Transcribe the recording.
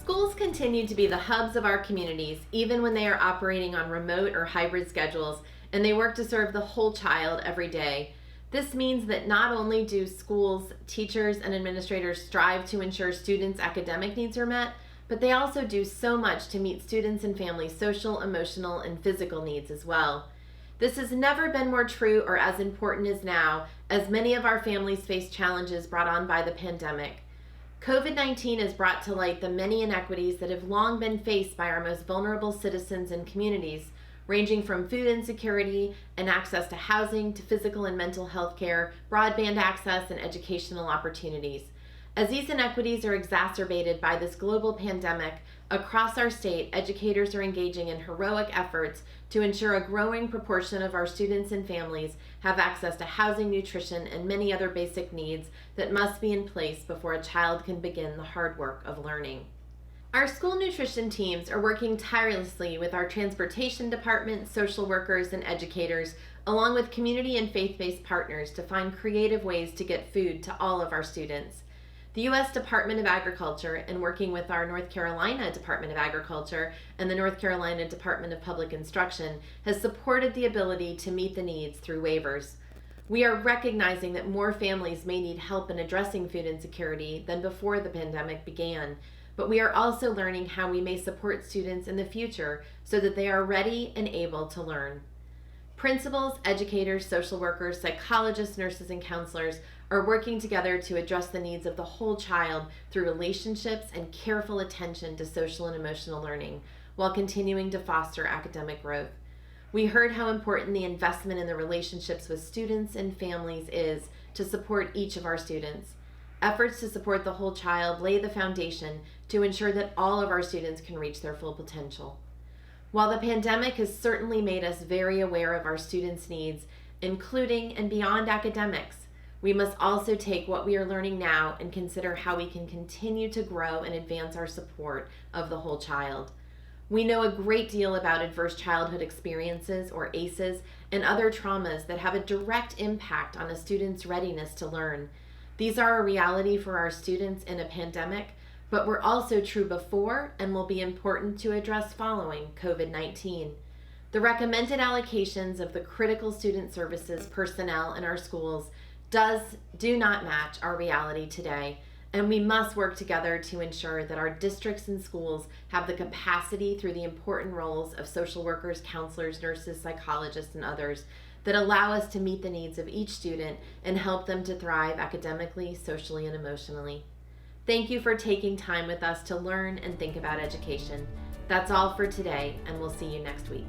Schools continue to be the hubs of our communities, even when they are operating on remote or hybrid schedules, and they work to serve the whole child every day. This means that not only do schools, teachers, and administrators strive to ensure students' academic needs are met, but they also do so much to meet students and families' social, emotional, and physical needs as well. This has never been more true or as important as now, as many of our families face challenges brought on by the pandemic. COVID-19 has brought to light the many inequities that have long been faced by our most vulnerable citizens and communities, ranging from food insecurity and access to housing to physical and mental health care, broadband access, and educational opportunities. As these inequities are exacerbated by this global pandemic, across our state, educators are engaging in heroic efforts to ensure a growing proportion of our students and families have access to housing, nutrition, and many other basic needs that must be in place before a child can begin the hard work of learning. Our school nutrition teams are working tirelessly with our transportation department, social workers, and educators, along with community and faith-based partners to find creative ways to get food to all of our students. The U.S. Department of Agriculture, in working with our North Carolina Department of Agriculture and the North Carolina Department of Public Instruction, has supported the ability to meet the needs through waivers. We are recognizing that more families may need help in addressing food insecurity than before the pandemic began, but we are also learning how we may support students in the future so that they are ready and able to learn. Principals, educators, social workers, psychologists, nurses, and counselors are working together to address the needs of the whole child through relationships and careful attention to social and emotional learning, while continuing to foster academic growth. We heard how important the investment in the relationships with students and families is to support each of our students. Efforts to support the whole child lay the foundation to ensure that all of our students can reach their full potential. While the pandemic has certainly made us very aware of our students' needs, including and beyond academics, we must also take what we are learning now and consider how we can continue to grow and advance our support of the whole child. We know a great deal about adverse childhood experiences, or ACEs, and other traumas that have a direct impact on a student's readiness to learn. These are a reality for our students in a pandemic, but were also true before and will be important to address following COVID-19. The recommended allocations of the critical student services personnel in our schools do not match our reality today, and we must work together to ensure that our districts and schools have the capacity through the important roles of social workers, counselors, nurses, psychologists, and others that allow us to meet the needs of each student and help them to thrive academically, socially, and emotionally. Thank you for taking time with us to learn and think about education. That's all for today, and we'll see you next week.